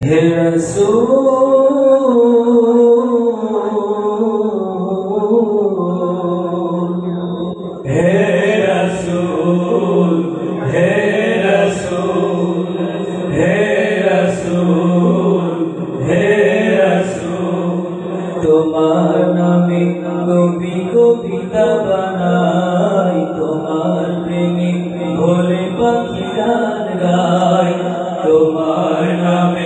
हे रसूल हे रसूल हे रसूल हे रसूल हे रसूल तुम्हार नामे कवि कविता बनाई तुम्हार प्रेमे भोले पाखी गान गाय तुम्हार नामे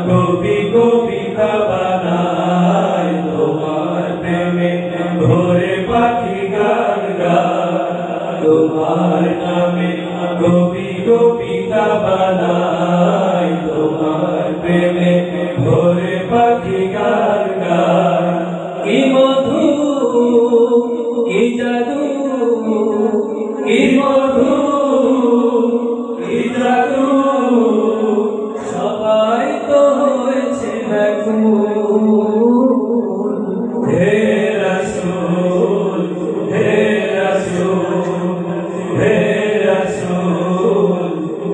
कवि कविता बनाई तुम्हार प्रेमे भोले पाखी गान गाय तुम्हार नामे कवि कविता बनाई तुम्हार प्रेमे भोले पाखी गान गाय की मधु की जादू की मधु की जादू सबाई तो होएছে ব্যাকুল হে রাসূল হে রাসূল হে রাসূল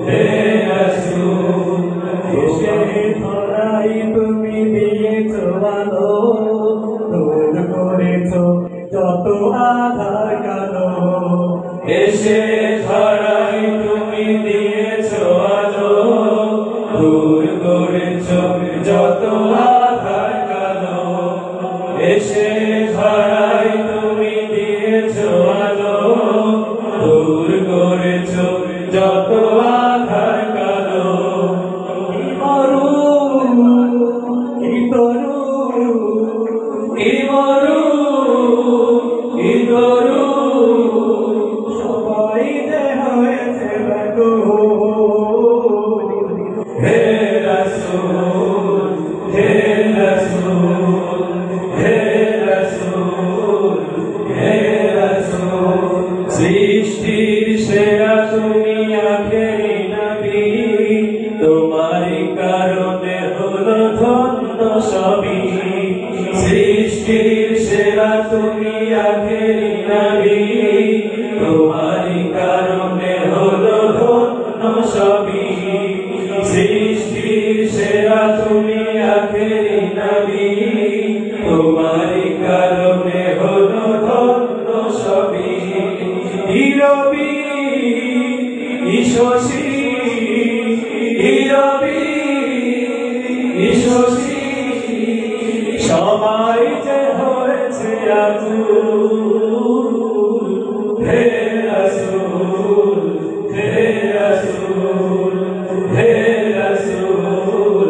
হে রাসূল এসে ধরাই তুমি দিয়েছো আলো দূর করেছো যত আধার কালো এসে ধরাই তুমি দিয়েছো আলো দূর করেছো যত আধার কালো এসে ধরাই তুমি দিয়েছো আলো দূর করেছো যত আধার কালো কি মরু কি তরু কি মরু কি তরু সবাই যে হয়েছে ব্যাকুল হে রাসূল হে রাসূল হে রাসূল হে রাসূল সৃষ্টির সেরা তুমি আখেরি নবী তোমারই কারণে হলো ধন্য সবই সৃষ্টির সেরা তুমি আখেরি নবী তোমারই কারণে হলো ধন্য সবই সৃষ্টির সেরা তুমি আখেরি নবী তোমারই কারণে হলো ধন্য সবই হিরবি ঈশী হিরবি ঈশী সবাই যে হয়েছে আকুল হে রাসূল হে রাসূল হে রাসূল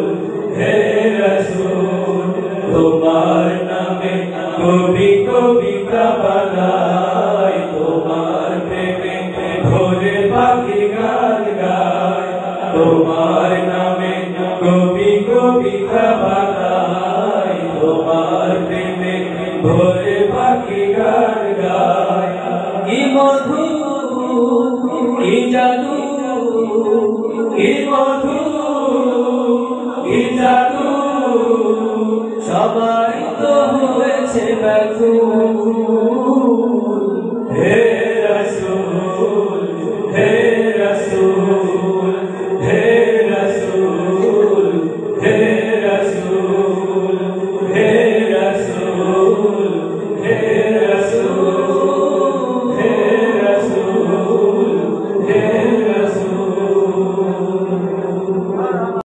হে রাসূল তোমার নামে কবি কবিতা বানাই তোমার প্রেমে ভোলে পাখি গান গায় তোমার নামে কবি কবিতা বানাই তোমার প্রেমে ভোলে পাখি গান গায় কি মধু কি জাদু কি মধু কি জাদু সবাই তো হয়েছে ব্যাকুল